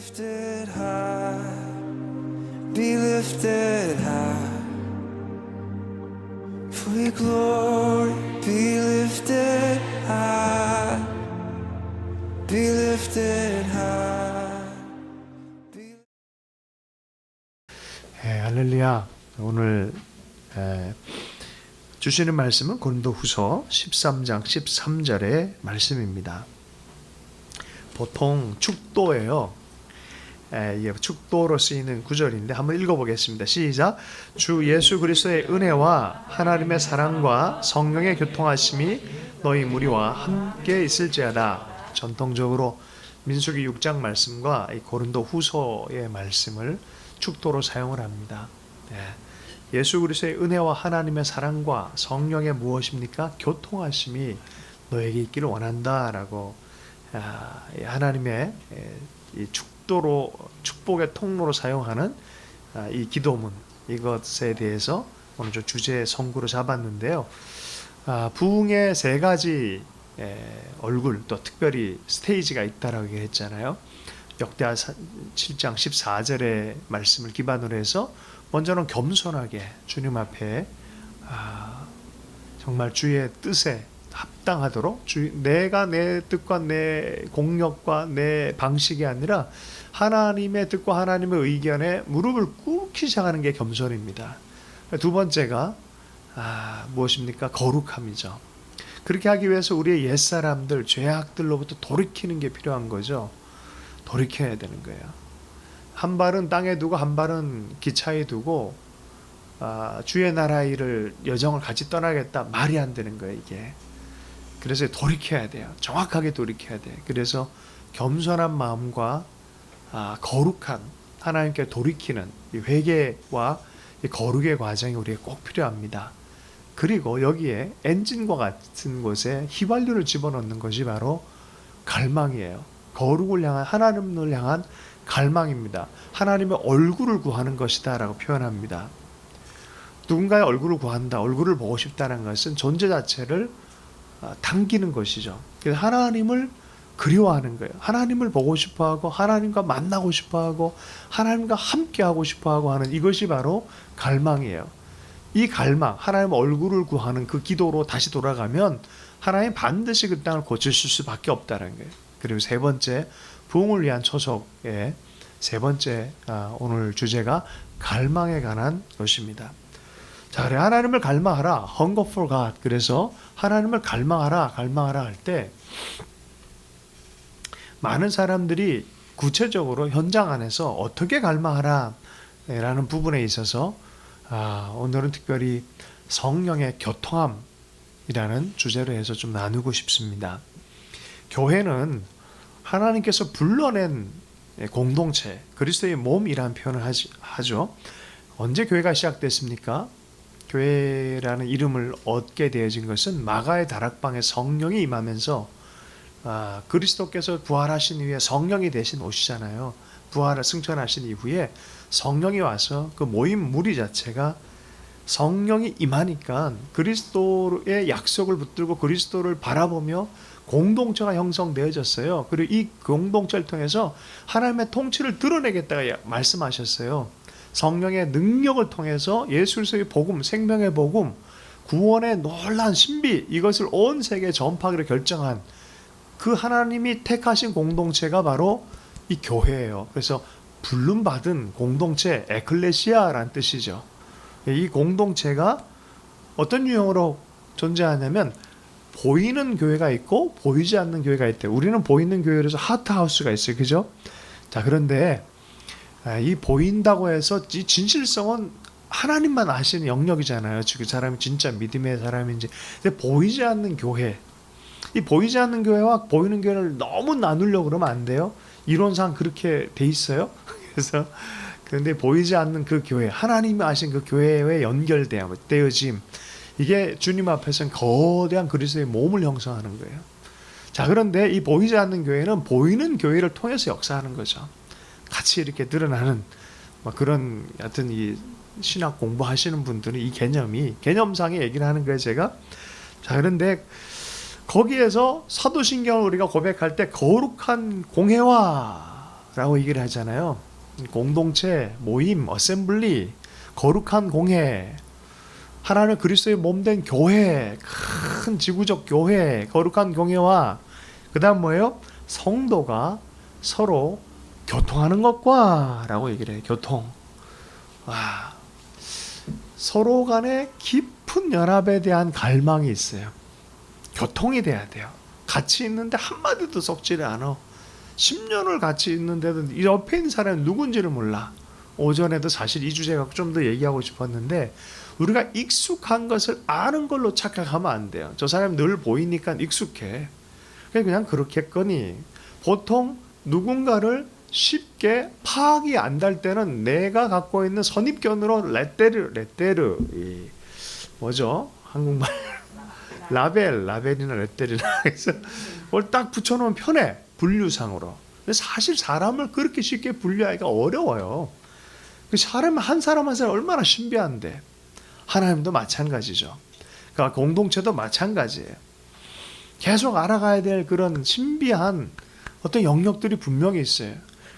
lifted high, be lifted high. For your glory, be lifted high, be lifted high. 할렐루야. 오늘 주시는 말씀은 고린도후서 13장 13절의 말씀입니다. 보통 축도예요. 축도로 쓰이는 구절인데 한번 읽어보겠습니다. 시작. 주 예수 그리스도의 은혜와 하나님의 사랑과 성령의 교통하심이 너희 무리와 함께 있을지어다. 전통적으로 민수기 6장 말씀과 이 고린도후서의 말씀을 축도로 사용을 합니다. 예수 그리스도의 은혜와 하나님의 사랑과 성령의 무엇입니까? 교통하심이 너에게 있기를 원한다라고 하나님의 이 축도로 축복의 통로로 사용하는 이 기도문, 이것에 대해서 오늘 저 주제 선구로 잡았는데요. 부흥의 세 가지 얼굴, 또 특별히 스테이지가 있다라고 얘기했잖아요. 역대하 7장 14절의 말씀을 기반으로 해서 먼저는 겸손하게 주님 앞에 정말 주의 뜻에 합당하도록 내가 내 뜻과 내 공력과 내 방식이 아니라 하나님의 뜻과 하나님의 의견에 무릎을 꿇기 시작하는 게 겸손입니다. 두 번째가 무엇입니까? 거룩함이죠. 그렇게 하기 위해서 우리의 옛사람들, 죄악들로부터 돌이키는 게 필요한 거죠. 돌이켜야 되는 거예요. 한 발은 땅에 두고 한 발은 기차에 두고 주의 나라의 일을 여정을 같이 떠나겠다, 말이 안 되는 거예요, 이게. 그래서 돌이켜야 돼요. 정확하게 돌이켜야 돼요. 그래서 겸손한 마음과 거룩한 하나님께 돌이키는 이 회개와 이 거룩의 과정이 우리에게 꼭 필요합니다. 그리고 여기에 엔진과 같은 곳에 휘발유를 집어넣는 것이 바로 갈망이에요. 거룩을 향한, 하나님을 향한 갈망입니다. 하나님의 얼굴을 구하는 것이다 라고 표현합니다. 누군가의 얼굴을 구한다, 얼굴을 보고 싶다는 것은 존재 자체를 당기는 것이죠. 그래서 하나님을 그리워하는 거예요. 하나님을 보고 싶어하고 하나님과 만나고 싶어하고 하나님과 함께하고 싶어하고 하는 이것이 바로 갈망이에요. 이 갈망, 하나님 얼굴을 구하는 그 기도로 다시 돌아가면 하나님 반드시 그 땅을 고치실 수밖에 없다는 거예요. 그리고 세 번째, 부흥을 위한 초석의 세 번째 오늘 주제가 갈망에 관한 것입니다. 자, 그래, 하나님을 갈망하라. Hunger for God. 그래서 하나님을 갈망하라 할 때 많은 사람들이 구체적으로 현장 안에서 어떻게 갈망하라 라는 부분에 있어서 오늘은 특별히 성령의 교통함이라는 주제로 해서 좀 나누고 싶습니다. 교회는 하나님께서 불러낸 공동체, 그리스도의 몸이라는 표현을 하죠. 언제 교회가 시작됐습니까? 교회라는 이름을 얻게 되어진 것은 마가의 다락방에 성령이 임하면서 그리스도께서 부활하신 이후에 성령이 대신 오시잖아요. 부활을 승천하신 이후에 성령이 와서 그 모임 무리 자체가 성령이 임하니까 그리스도의 약속을 붙들고 그리스도를 바라보며 공동체가 형성되어졌어요. 그리고 이 공동체를 통해서 하나님의 통치를 드러내겠다고 말씀하셨어요. 성령의 능력을 통해서 예수 그리스도의 복음, 생명의 복음, 구원의 놀라운 신비, 이것을 온 세계에 전파하기로 결정한 그 하나님이 택하신 공동체가 바로 이 교회예요. 그래서 부름받은 공동체, 에클레시아라는 뜻이죠. 이 공동체가 어떤 유형으로 존재하냐면 보이는 교회가 있고 보이지 않는 교회가 있대요. 우리는 보이는 교회라서 하트하우스가 있어요. 그죠? 자, 그런데 이 보인다고 해서 이 진실성은 하나님만 아시는 영역이잖아요. 그 사람이 진짜 믿음의 사람인지. 근데 보이지 않는 교회, 이 보이지 않는 교회와 보이는 교회를 너무 나누려고 그러면 안 돼요. 이론상 그렇게 돼 있어요. 그래서 그런데 보이지 않는 그 교회, 하나님이 아신 그 교회에 연결되어짐, 이게 주님 앞에서는 거대한 그리스도의 몸을 형성하는 거예요. 자, 그런데 이 보이지 않는 교회는 보이는 교회를 통해서 역사하는 거죠. 같이 이렇게 드러나는 그런 하여튼 이 신학 공부하시는 분들은 이 개념상의 얘기를 하는 거예요, 제가. 자, 그런데 거기에서 사도신경을 우리가 고백할 때 거룩한 공회와 공회라고 얘기를 하잖아요. 공동체, 모임, 어셈블리, 거룩한 공회, 하나님 그리스도의 몸된 교회, 큰 지구적 교회, 거룩한 교회와 그 다음 뭐예요? 성도가 서로 교통하는 것과 라고 얘기를 해요. 교통. 와, 서로 간의 깊은 연합에 대한 갈망이 있어요. 교통이 돼야 돼요. 같이 있는데 한마디도 섞지를 않아. 10년을 같이 있는데도 이 옆에 있는 사람이 누군지를 몰라. 오전에도 사실 이 주제가 좀 더 얘기하고 싶었는데 우리가 익숙한 것을 아는 걸로 착각하면 안 돼요. 저 사람이 늘 보이니까 익숙해. 그냥 그렇겠거니. 보통 누군가를 쉽게 파악이 안 될 때는 내가 갖고 있는 선입견으로 레테르 뭐죠? 한국말 라벨이나 레테르나 해서 그걸 딱 붙여놓으면 편해. 분류상으로. 근데 사실 사람을 그렇게 쉽게 분류하기가 어려워요. 사람 한 사람 얼마나 신비한데. 하나님도 마찬가지죠. 그러니까 공동체도 마찬가지예요. 계속 알아가야 될 그런 신비한 어떤 영역들이 분명히 있어요.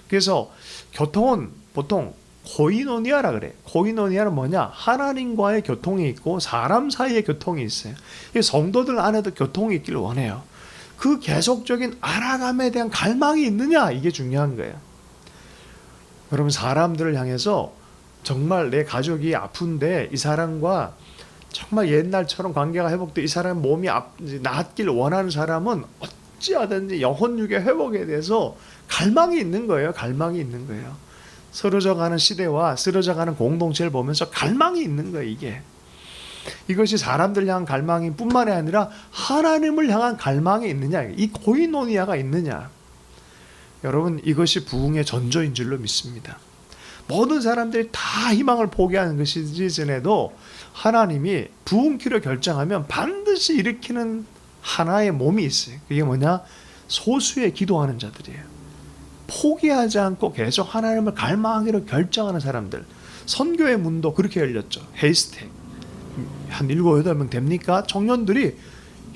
그래서 교통은 보통 코이노니아라 그래. 코이노니아는 뭐냐? 하나님과의 교통이 있고 사람 사이의 교통이 있어요. 성도들 안에도 교통이 있기를 원해요. 그 계속적인 알아감에 대한 갈망이 있느냐? 이게 중요한 거예요. 여러분 사람들을 향해서 정말 내 가족이 아픈데 이 사람과 정말 옛날처럼 관계가 회복돼 이 사람 몸이 나았길 원하는 사람은 어찌하든지 영혼육의 회복에 대해서 갈망이 있는 거예요. 갈망이 있는 거예요. 쓰러져가는 시대와 쓰러져가는 공동체를 보면서 갈망이 있는 거예요. 이것이 사람들 향한 갈망이 뿐만이 아니라 하나님을 향한 갈망이 있느냐. 이 코이노니아가 있느냐. 여러분 이것이 부흥의 전조인 줄로 믿습니다. 모든 사람들이 다 희망을 포기하는 것이지 전에도 하나님이 부흥키로 결정하면 반드시 일으키는 하나의 몸이 있어요. 그게 뭐냐? 소수의 기도하는 자들이에요. 포기하지 않고 계속 하나님을 갈망하기로 결정하는 사람들. 선교의 문도 그렇게 열렸죠. 헤이스텍. 한 7, 8명 됩니까? 청년들이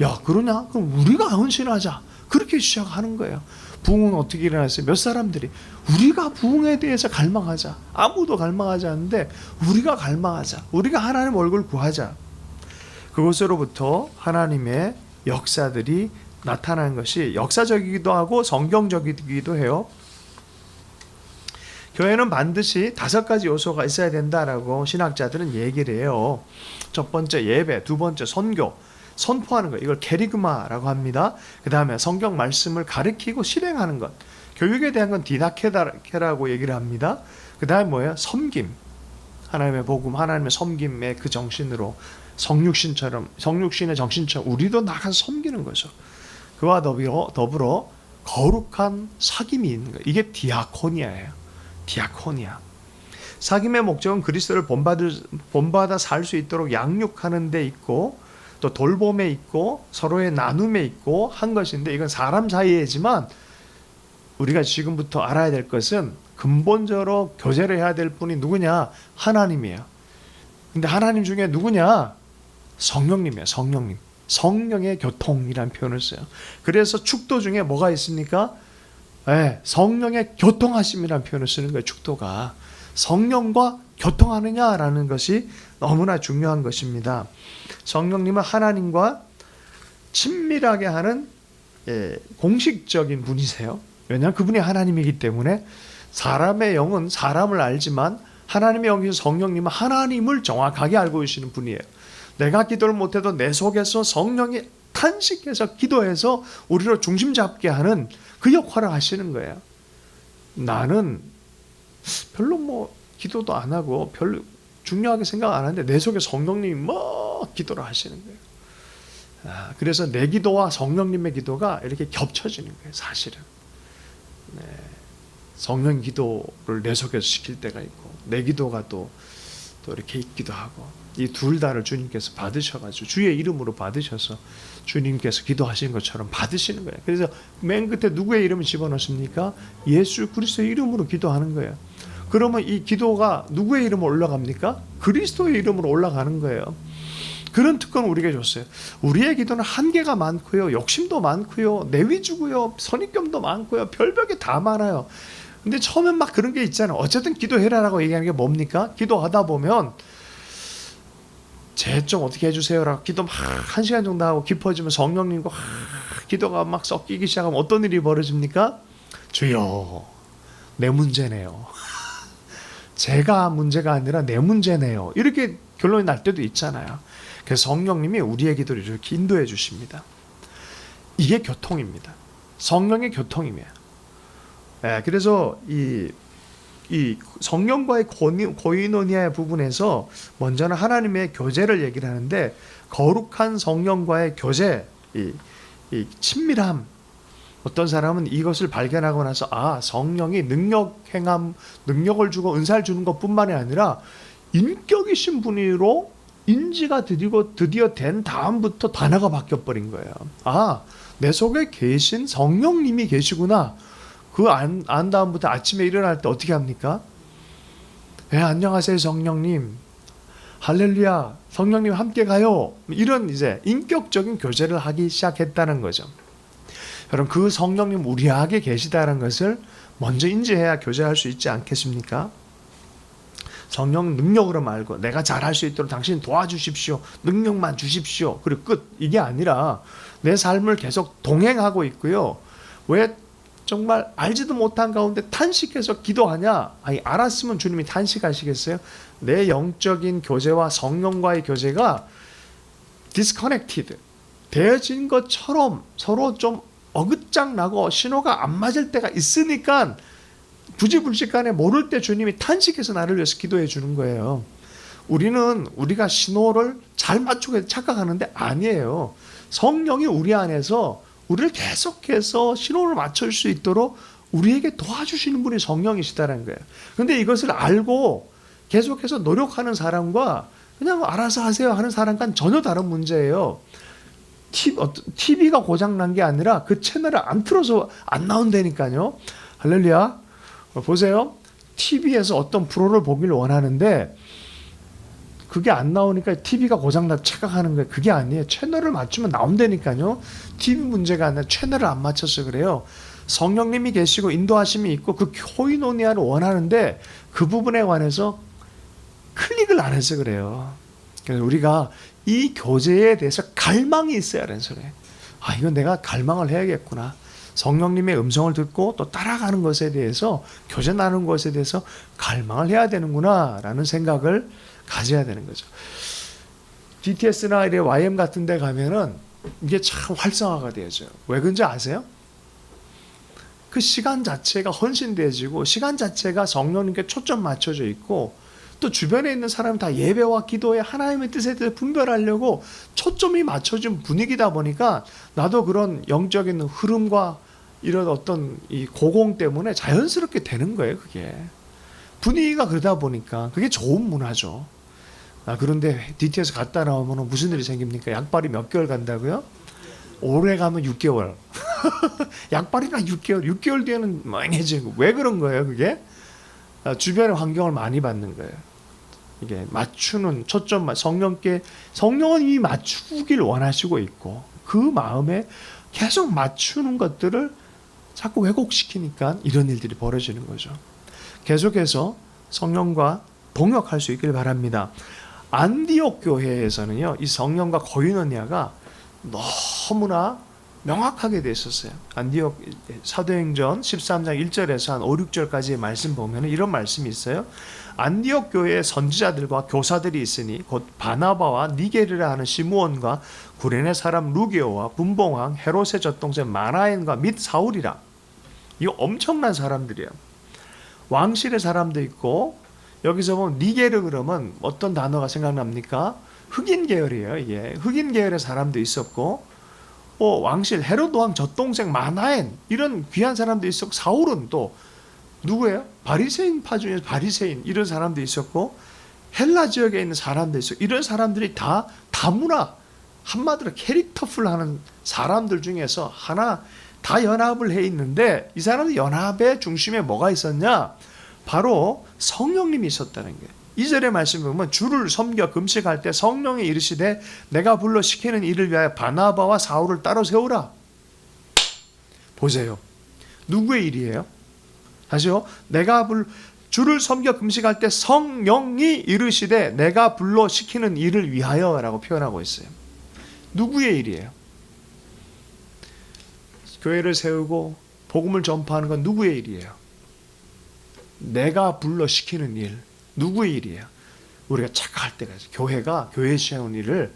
야 그러냐? 그럼 우리가 헌신하자. 그렇게 시작하는 거예요. 부흥은 어떻게 일어났어요? 몇 사람들이 우리가 부흥에 대해서 갈망하자. 아무도 갈망하지 않는데 우리가 갈망하자. 우리가 하나님 얼굴 구하자. 그것으로부터 하나님의 역사들이 나타나는 것이 역사적이기도 하고 성경적이기도 해요. 교회는 반드시 5가지 요소가 있어야 된다라고 신학자들은 얘기를 해요. 첫 번째 예배, 두 번째 선교, 선포하는 것, 이걸 케리그마라고 합니다. 그 다음에 성경 말씀을 가르치고 실행하는 것, 교육에 대한 건 디다케라고 얘기를 합니다. 그 다음에 뭐예요? 섬김, 하나님의 복음, 하나님의 섬김의 그 정신으로 성육신의 정신처럼 우리도 나가서 섬기는 거죠. 그와 더불어 거룩한 사귐이 있는 거예요. 이게 디아코니아예요. 디아코니아. 사귐의 목적은 그리스도를 본받아 살 수 있도록 양육하는 데 있고 또 돌봄에 있고 서로의 나눔에 있고 한 것인데 이건 사람 사이에지만 우리가 지금부터 알아야 될 것은 근본적으로 교제를 해야 될 분이 누구냐? 하나님이에요. 근데 하나님 중에 누구냐? 성령님이에요. 성령님. 성령의 교통이라는 표현을 써요. 그래서 축도 중에 뭐가 있습니까? 성령의 교통하심이라는 표현을 쓰는 거예요. 축도가. 성령과 교통하느냐라는 것이 너무나 중요한 것입니다. 성령님은 하나님과 친밀하게 하는 공식적인 분이세요. 왜냐하면 그분이 하나님이기 때문에 사람의 영은 사람을 알지만 하나님의 영이신 성령님은 하나님을 정확하게 알고 계시는 분이에요. 내가 기도를 못해도 내 속에서 성령이 탄식해서 기도해서 우리를 중심 잡게 하는 그 역할을 하시는 거예요. 나는 별로 기도도 안 하고 별로 중요하게 생각 안 하는데 내 속에 성령님이 기도를 하시는 거예요. 그래서 내 기도와 성령님의 기도가 이렇게 겹쳐지는 거예요. 사실은. 성령 기도를 내 속에서 시킬 때가 있고 내 기도가 또 이렇게 있기도 하고 이 둘 다를 주님께서 받으셔가지고 주의 이름으로 받으셔서 주님께서 기도하신 것처럼 받으시는 거예요. 그래서 맨 끝에 누구의 이름을 집어넣습니까? 예수 그리스도의 이름으로 기도하는 거예요. 그러면 이 기도가 누구의 이름으로 올라갑니까? 그리스도의 이름으로 올라가는 거예요. 그런 특권을 우리에게 줬어요. 우리의 기도는 한계가 많고요. 욕심도 많고요. 내 위주고요. 선입견도 많고요. 별벽이 다 많아요. 근데 처음엔 막 그런 게 있잖아요. 어쨌든 기도해라라고 얘기하는 게 뭡니까? 기도하다 보면 제 좀 어떻게 해주세요라고 기도 막 1시간 정도 하고 깊어지면 성령님과 기도가 막 섞이기 시작하면 어떤 일이 벌어집니까? 주여, 내 문제네요. 제가 문제가 아니라 내 문제네요. 이렇게 결론이 날 때도 있잖아요. 그래서 성령님이 우리의 기도를 이렇게 인도해 주십니다. 이게 교통입니다. 성령의 교통이에요. 네, 그래서 이 성령과의 고이노니아 부분에서 먼저는 하나님의 교제를 얘기를 하는데, 거룩한 성령과의 교제, 이 친밀함. 어떤 사람은 이것을 발견하고 나서 성령이 능력을 주고 은사를 주는 것뿐만이 아니라 인격이신 분으로 인지가 드디어 된 다음부터 단어가 바뀌어버린 거예요. 내 속에 계신 성령님이 계시구나. 안 다음부터 아침에 일어날 때 어떻게 합니까? 안녕하세요 성령님, 할렐루야, 성령님 함께 가요. 이런 이제 인격적인 교제를 하기 시작했다는 거죠. 여러분, 그 성령님 우리 안에 계시다는 것을 먼저 인지해야 교제할 수 있지 않겠습니까? 성령 능력으로 말고 내가 잘할 수 있도록 당신 도와주십시오, 능력만 주십시오, 그리고 끝. 이게 아니라 내 삶을 계속 동행하고 있고요. 왜 정말 알지도 못한 가운데 탄식해서 기도하냐? 알았으면 주님이 탄식하시겠어요? 내 영적인 교제와 성령과의 교제가 disconnected 되어진 것처럼 서로 좀 어긋장나고 신호가 안 맞을 때가 있으니까 부지불식간에 모를 때 주님이 탄식해서 나를 위해서 기도해 주는 거예요. 우리가 신호를 잘 맞추고 착각하는데 아니에요. 성령이 우리 안에서 우리를 계속해서 신호를 맞출 수 있도록 우리에게 도와주시는 분이 성령이시다는 거예요. 그런데 이것을 알고 계속해서 노력하는 사람과 그냥 알아서 하세요 하는 사람과는 전혀 다른 문제예요. TV가 고장난 게 아니라 그 채널을 안 틀어서 안 나온다니까요. 할렐루야. 보세요. TV에서 어떤 프로를 보길 원하는데 그게 안 나오니까 TV가 고장나 착각하는 거예요. 그게 아니에요. 채널을 맞추면 나온다니까요. TV 문제가 아니라 채널을 안 맞춰서 그래요. 성령님이 계시고 인도하심이 있고 그 코이노니아를 원하는데 그 부분에 관해서 클릭을 안 해서 그래요. 그래서 우리가 이 교제에 대해서 갈망이 있어야 하는 소리예요. 이건 내가 갈망을 해야겠구나. 성령님의 음성을 듣고 또 따라가는 것에 대해서, 교제 나누는 것에 대해서 갈망을 해야 되는구나 라는 생각을 가져야 되는 거죠. BTS나 YM 같은 데 가면은 이게 참 활성화가 되어져요. 왜 그런지 아세요? 그 시간 자체가 헌신되어지고 시간 자체가 성령님께 초점 맞춰져 있고 또 주변에 있는 사람이 다 예배와 기도에 하나님의 뜻에 대해서 분별하려고 초점이 맞춰진 분위기다 보니까 나도 그런 영적인 흐름과 이런 어떤 이 고공 때문에 자연스럽게 되는 거예요. 그게 분위기가 그러다 보니까 그게 좋은 문화죠. 그런데 DT에서 갔다 나오면 무슨 일이 생깁니까? 약발이 몇 개월 간다고요? 오래 가면 6개월. 약발이나 6개월 뒤에는 멍해지고. 왜 그런 거예요, 그게? 주변의 환경을 많이 받는 거예요. 이게 맞추는 초점, 성령은 이미 맞추길 원하시고 있고 그 마음에 계속 맞추는 것들을 자꾸 왜곡시키니까 이런 일들이 벌어지는 거죠. 계속해서 성령과 동역할 수 있길 바랍니다. 안디옥 교회에서는요, 이 성령과 고이노니아가 너무나 명확하게 돼 있었어요. 안디옥 사도행전 13장 1절에서 한 5, 6절까지의 말씀 보면 이런 말씀이 있어요. 안디옥 교회에 선지자들과 교사들이 있으니 곧 바나바와 니게르라 하는 시므온과 구레네 사람 루게오와 분봉왕 헤롯의 젖동생 마나엔과 및 사울이라. 이거 엄청난 사람들이에요. 왕실의 사람도 있고, 여기서 보면 니게르 그러면 어떤 단어가 생각납니까? 흑인 계열이에요. 이게 흑인 계열의 사람도 있었고, 왕실 헤롯 왕 젖동생 마나엔 이런 귀한 사람도 있었고, 사울은 또 누구예요? 바리새인 파 중에서 바리새인 이런 사람도 있었고, 헬라 지역에 있는 사람도 있었고, 이런 사람들이 다 다문화, 한마디로 캐릭터풀하는 사람들 중에서 하나 다 연합을 해 있는데, 이 사람들 연합의 중심에 뭐가 있었냐? 바로 성령님이 있었다는 거예요. 2절의 말씀 보면 주를 섬겨 금식할 때 성령이 이르시되 내가 불러 시키는 일을 위하여 바나바와 사울을 따로 세우라. 보세요. 누구의 일이에요? 다시요. 주를 섬겨 금식할 때 성령이 이르시되 내가 불러 시키는 일을 위하여라고 표현하고 있어요. 누구의 일이에요? 교회를 세우고 복음을 전파하는 건 누구의 일이에요? 내가 불러 시키는 일. 누구의 일이에요? 우리가 착각할 때가 있어요. 교회가 교회 세운 일을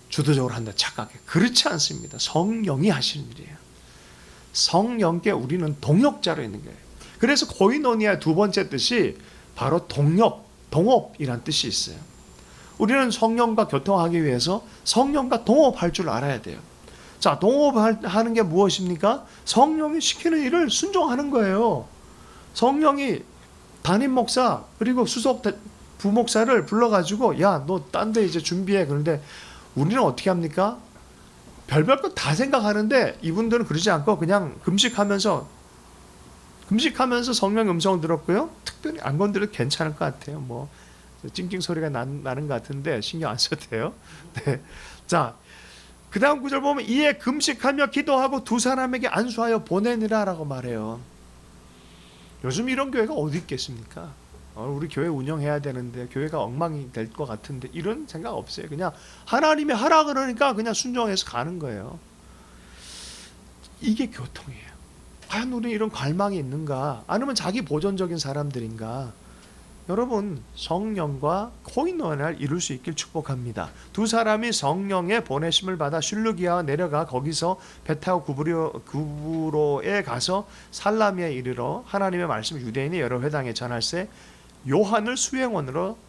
주도적으로 한다 착각해. 그렇지 않습니다. 성령이 하시는 일이에요. 성령께 우리는 동역자로 있는 거예요. 그래서 코이노니아의 두 번째 뜻이 바로 동업이란 뜻이 있어요. 우리는 성령과 교통하기 위해서 성령과 동업할 줄 알아야 돼요. 자, 동업하는 게 무엇입니까? 성령이 시키는 일을 순종하는 거예요. 성령이 담임 목사 그리고 수석 부목사를 불러가지고 야, 너 딴 데 이제 준비해. 그런데 우리는 어떻게 합니까? 별별 것 다 생각하는데 이분들은 그러지 않고 그냥 금식하면서 성령 음성을 들었고요. 특별히 안 건드려도 괜찮을 것 같아요. 뭐 찡찡 소리가 나는 것 같은데 신경 안 써도 돼요. 네. 자, 그 다음 구절 보면 이에 금식하며 기도하고 두 사람에게 안수하여 보내니라라고 말해요. 요즘 이런 교회가 어디 있겠습니까? 우리 교회 운영해야 되는데 교회가 엉망이 될 것 같은데 이런 생각 없어요. 그냥 하나님이 하라 그러니까 그냥 순종해서 가는 거예요. 이게 교통이에요. 과연 우리 이런 갈망이 있는가? 아니면 자기 보존적인 사람들인가? 여러분, 성령과 코이노니아를 이룰 수 있길 축복합니다. 두 사람이 성령의 보내심을 받아 실루기아에 내려가 거기서 배 타고 구브로에 가서 살라미에 이르러 하나님의 말씀을 유대인의 여러 회당에 전할세 요한을 수행원으로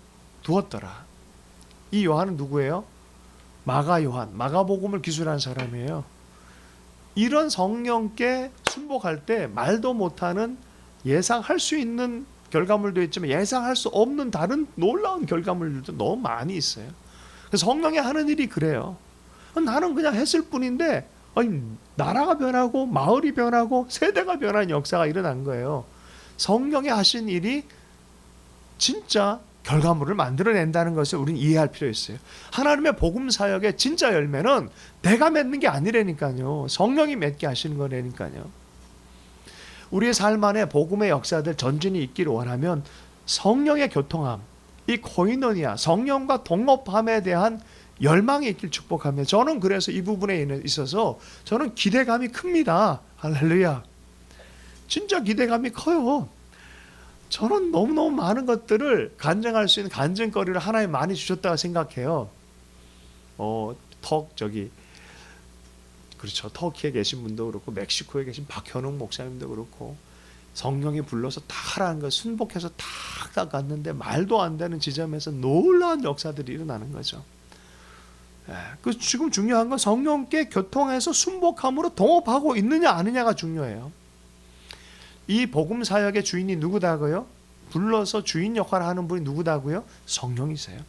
두었더라. 이 요한은 누구예요? 마가 요한, 마가복음을 기술한 사람이에요. 이런 성령께 순복할 때 말도 못하는 예상할 수 있는 결과물도 있지만 예상할 수 없는 다른 놀라운 결과물들도 너무 많이 있어요. 그래서 성령이 하는 일이 그래요. 나는 그냥 했을 뿐인데 나라가 변하고 마을이 변하고 세대가 변한 역사가 일어난 거예요. 성령이 하신 일이 진짜 결과물을 만들어낸다는 것을 우리는 이해할 필요 있어요. 하나님의 복음 사역의 진짜 열매는 내가 맺는 게 아니라니까요. 성령이 맺게 하시는 거라니까요. 우리의 삶 안에 복음의 역사들 전진이 있기를 원하면 성령의 교통함, 이 코이노니아, 성령과 동업함에 대한 열망이 있길 축복하며 저는 그래서 이 부분에 있어서 저는 기대감이 큽니다. 할렐루야. 진짜 기대감이 커요. 저는 너무너무 많은 것들을 간증할 수 있는 간증거리를 하나님 많이 주셨다고 생각해요. 그렇죠. 터키에 계신 분도 그렇고 멕시코에 계신 박현웅 목사님도 그렇고 성령이 불러서 다 하라는 거 순복해서 다 갔는데 말도 안 되는 지점에서 놀라운 역사들이 일어나는 거죠. 그 지금 중요한 건 성령께 교통해서 순복함으로 동업하고 있느냐 아니냐가 중요해요. 이 복음 사역의 주인이 누구다고요? 불러서 주인 역할을 하는 분이 누구다고요? 성령이세요.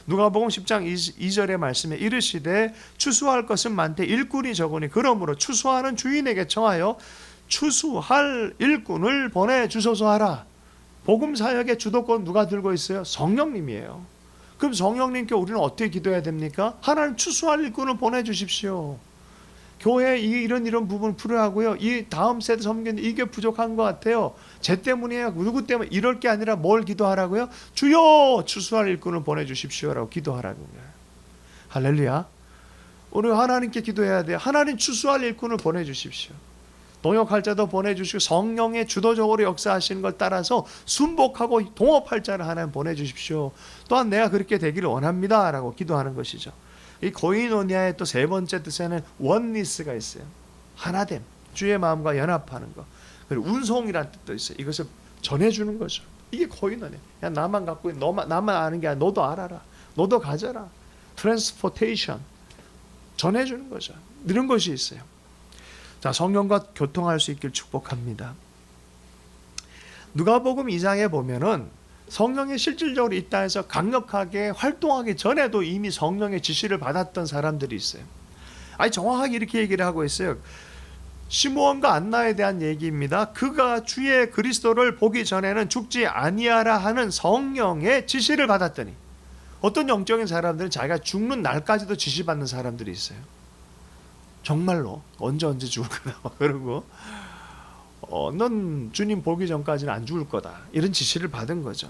누가복음 10장 2절의 말씀에 이르시되 추수할 것은 많되 일꾼이 적으니 그러므로 추수하는 주인에게 청하여 추수할 일꾼을 보내주소서 하라. 복음 사역의 주도권 누가 들고 있어요? 성령님이에요. 그럼 성령님께 우리는 어떻게 기도해야 됩니까? 하나님 추수할 일꾼을 보내주십시오. 교회에 이런 부분을 풀어하고요. 이 다음 세대 섬기는 이게 부족한 것 같아요. 쟤 때문이에요. 누구 때문에 이럴 게 아니라 뭘 기도하라고요? 주여 추수할 일꾼을 보내주십시오라고 기도하라고요. 할렐루야. 우리 하나님께 기도해야 돼요. 하나님 추수할 일꾼을 보내주십시오. 동역할 자도 보내주시고 성령의 주도적으로 역사하시는 걸 따라서 순복하고 동업할 자를 하나님 보내주십시오. 또한 내가 그렇게 되기를 원합니다 라고 기도하는 것이죠. 이 코이노니아의 또 세 번째 뜻에는 원리스가 있어요. 하나됨, 주의 마음과 연합하는 것. 그리고 운송이라는 뜻도 있어요. 이것을 전해주는 거죠. 이게 코이노니아. 그냥 나만 갖고 나만 아는 게 아니라 너도 알아라. 너도 가져라. 트랜스포테이션. 전해주는 거죠. 이런 것이 있어요. 자, 성령과 교통할 수 있길 축복합니다. 누가복음 2장에 보면은 성령이 실질적으로 이 땅에서 강력하게 활동하기 전에도 이미 성령의 지시를 받았던 사람들이 있어요. 정확하게 이렇게 얘기를 하고 있어요. 시므온과 안나에 대한 얘기입니다. 그가 주의 그리스도를 보기 전에는 죽지 아니하라 하는 성령의 지시를 받았더니 어떤 영적인 사람들은 자기가 죽는 날까지도 지시받는 사람들이 있어요. 정말로 언제 죽을까 그러고 넌 주님 보기 전까지는 안 죽을 거다. 이런 지시를 받은 거죠.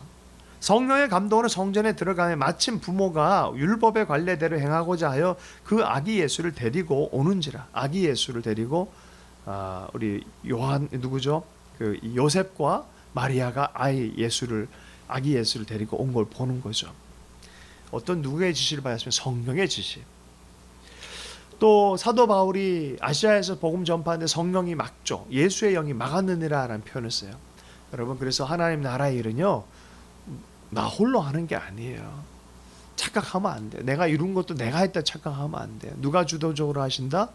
성령의 감동으로 성전에 들어가면 마침 부모가 율법의 관례대로 행하고자 하여 그 아기 예수를 데리고 오는지라. 아기 예수를 데리고 우리 요한 누구죠? 그 요셉과 마리아가 아기 예수를 데리고 온 걸 보는 거죠. 어떤 누구의 지시를 받았으면 성령의 지시. 또 사도 바울이 아시아에서 복음 전파하는데 성령이 막죠. 예수의 영이 막았느니라라는 표현을 써요. 여러분, 그래서 하나님 나라의 일은요, 나 홀로 하는 게 아니에요. 착각하면 안 돼요. 내가 이룬 것도 내가 했다 착각하면 안 돼요. 누가 주도적으로 하신다?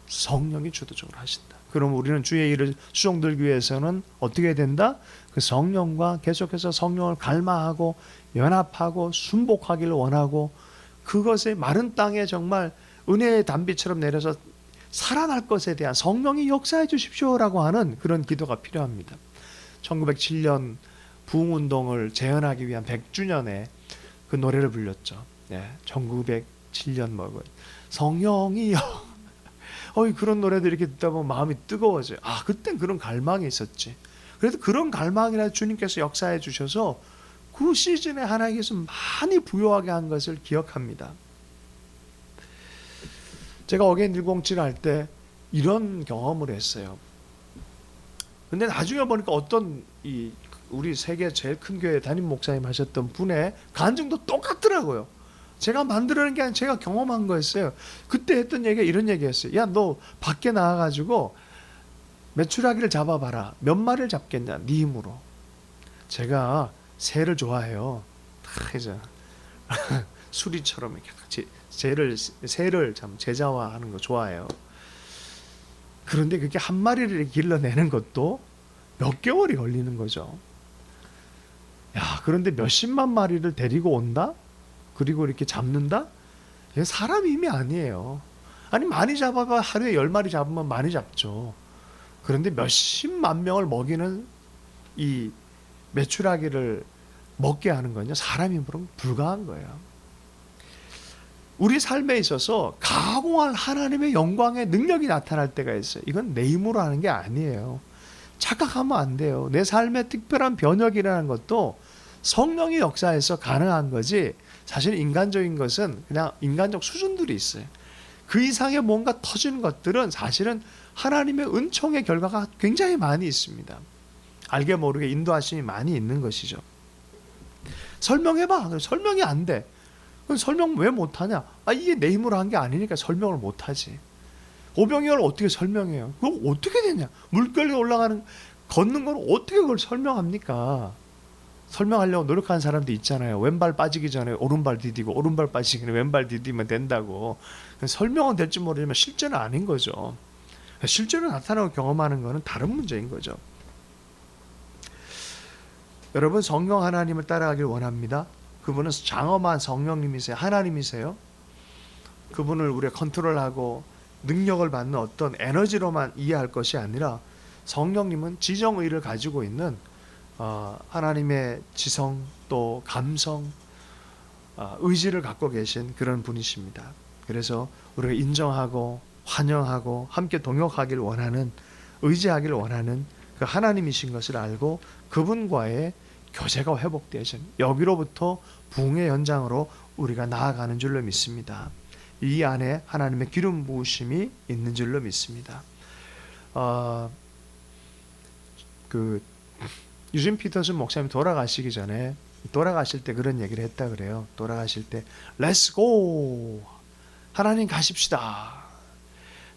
성령이 주도적으로 하신다. 그럼 우리는 주의 일을 수종들기 위해서는 어떻게 해야 된다? 그 성령과 계속해서 성령을 갈망하고 연합하고 순복하기를 원하고, 그것에 마른 땅에 정말 은혜의 단비처럼 내려서 살아날 것에 대한 성령이 역사해 주십시오라고 하는 그런 기도가 필요합니다. 1907년 부흥운동을 재현하기 위한 100주년에 그 노래를 불렸죠. 1907년 성령이여. 그런 노래들 이렇게 듣다 보면 마음이 뜨거워져요. 그땐 그런 갈망이 있었지. 그래도 그런 갈망이라 주님께서 역사해 주셔서 그 시즌에 하나님께서 많이 부여하게 한 것을 기억합니다. 제가 어게인 107 할 때 이런 경험을 했어요. 근데 나중에 보니까 어떤 우리 세계 제일 큰 교회 담임 목사님 하셨던 분의 간증도 똑같더라고요. 제가 만들어낸 게 아니라 제가 경험한 거였어요. 그때 했던 얘기가 이런 얘기였어요. 야, 너 밖에 나와가지고 메추라기를 잡아봐라. 몇 마리를 잡겠냐? 네 힘으로. 제가 새를 좋아해요. 다 이제 수리처럼 이렇게 새를 참 제자화하는 거 좋아해요. 그런데 그렇게 한 마리를 길러내는 것도 몇 개월이 걸리는 거죠. 그런데 몇십만 마리를 데리고 온다? 그리고 이렇게 잡는다? 이건 사람 힘이 아니에요. 아니, 많이 잡아봐 하루에 10마리 잡으면 많이 잡죠. 그런데 몇십만 명을 먹이는 이 메추라기를 먹게 하는 건요, 사람 힘으로는 불가한 거예요. 우리 삶에 있어서 가공할 하나님의 영광의 능력이 나타날 때가 있어요. 이건 내 힘으로 하는 게 아니에요. 착각하면 안 돼요. 내 삶의 특별한 변혁이라는 것도 성령의 역사에서 가능한 거지, 사실 인간적인 것은 그냥 인간적 수준들이 있어요. 그 이상의 뭔가 터지는 것들은 사실은 하나님의 은총의 결과가 굉장히 많이 있습니다. 알게 모르게 인도하심이 많이 있는 것이죠. 설명해봐. 설명이 안 돼. 그럼 설명 왜 못하냐? 이게 내 힘으로 한 게 아니니까 설명을 못하지. 오병이어를 어떻게 설명해요? 그거 어떻게 되냐? 물결이 올라가는, 걷는 걸 어떻게 그걸 설명합니까? 설명하려고 노력하는 사람도 있잖아요. 왼발 빠지기 전에 오른발 디디고, 오른발 빠지기 전에 왼발 디디면 된다고. 설명은 될지 모르지만 실제는 아닌 거죠. 실제로 나타나고 경험하는 것은 다른 문제인 거죠. 여러분, 성령 하나님을 따라가길 원합니다. 그분은 장엄한 성령님이세요. 하나님이세요. 그분을 우리가 컨트롤하고 능력을 받는 어떤 에너지로만 이해할 것이 아니라, 성령님은 지정의를 가지고 있는 하나님의 지성, 또 감성, 의지를 갖고 계신 그런 분이십니다. 그래서 우리가 인정하고 환영하고 함께 동역하기를 원하는, 의지하기를 원하는 그 하나님이신 것을 알고 그분과의 교제가 회복되어진, 여기로부터 부흥의 현장으로 우리가 나아가는 줄로 믿습니다. 이 안에 하나님의 기름 부으심이 있는 줄로 믿습니다. 유진 피터슨 목사님 돌아가시기 전에, 돌아가실 때 그런 얘기를 했다 그래요. 돌아가실 때 Let's go! 하나님 가십시다.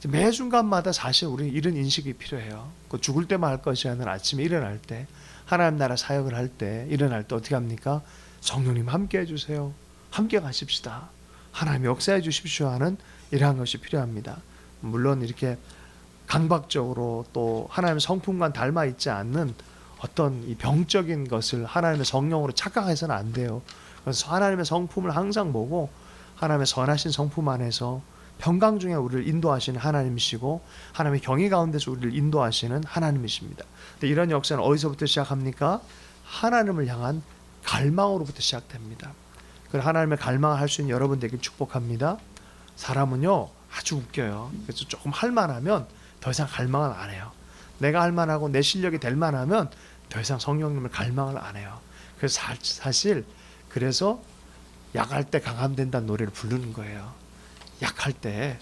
매 순간마다 사실 우리 이런 인식이 필요해요. 그 죽을 때만 할 것이 아니라 아침에 일어날 때, 하나님 나라 사역을 할 때, 일어날 때 어떻게 합니까? 성령님 함께 해주세요. 함께 가십시다. 하나님 역사해 주십시오 하는 이러한 것이 필요합니다. 물론 이렇게 강박적으로 또 하나님의 성품과 닮아 있지 않는 어떤 이 병적인 것을 하나님의 성령으로 착각해서는 안 돼요. 그래서 하나님의 성품을 항상 보고, 하나님의 선하신 성품 안에서 평강 중에 우리를 인도하시는 하나님이시고, 하나님의 경외 가운데서 우리를 인도하시는 하나님이십니다. 근데 이런 역사는 어디서부터 시작합니까? 하나님을 향한 갈망으로부터 시작됩니다. 그 하나님의 갈망을 할 수 있는 여러분 되길 축복합니다. 사람은요 아주 웃겨요. 그래서 조금 할만하면 더 이상 갈망은 안 해요. 내가 할 만하고 내 실력이 될 만하면 더 이상 성령님을 갈망을 안 해요. 그래서 사실 그래서 약할 때 강함 된다는 노래를 부르는 거예요. 약할 때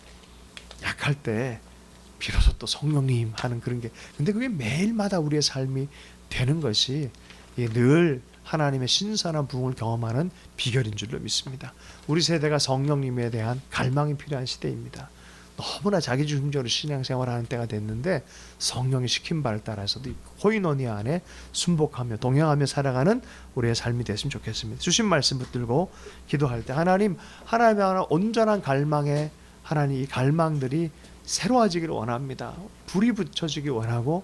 비로소 또 성령님 하는 그런 게, 근데 그게 매일마다 우리의 삶이 되는 것이 늘 하나님의 신선한 부흥을 경험하는 비결인 줄로 믿습니다. 우리 세대가 성령님에 대한 갈망이 필요한 시대입니다. 너무나 자기중심적으로 신앙생활하는 때가 됐는데 성령이 시킨 바를 따라서도 코이노니아 안에 순복하며 동행하며 살아가는 우리의 삶이 됐으면 좋겠습니다. 주신 말씀 붙들고 기도할 때 하나님 하나님 온전한 갈망에 하나님 이 갈망들이 새로워지기를 원합니다. 불이 붙여지기 원하고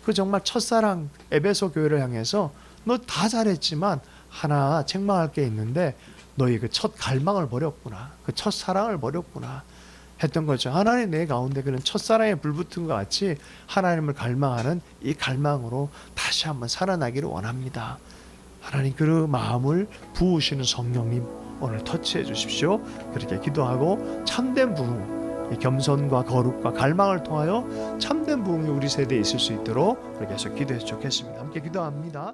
그 정말 첫사랑 에베소 교회를 향해서 너 다 잘했지만 하나 책망할 게 있는데 너희 그 첫 갈망을 버렸구나. 그 첫사랑을 버렸구나. 했던 거죠. 하나님 내 가운데 그런 첫사랑에 불붙은 것 같이 하나님을 갈망하는 이 갈망으로 다시 한번 살아나기를 원합니다. 하나님 그 마음을 부으시는 성령님 오늘 터치해 주십시오. 그렇게 기도하고 참된 부흥, 이 겸손과 거룩과 갈망을 통하여 참된 부흥이 우리 세대에 있을 수 있도록 그렇게 해서 기도해서 좋겠습니다. 함께 기도합니다.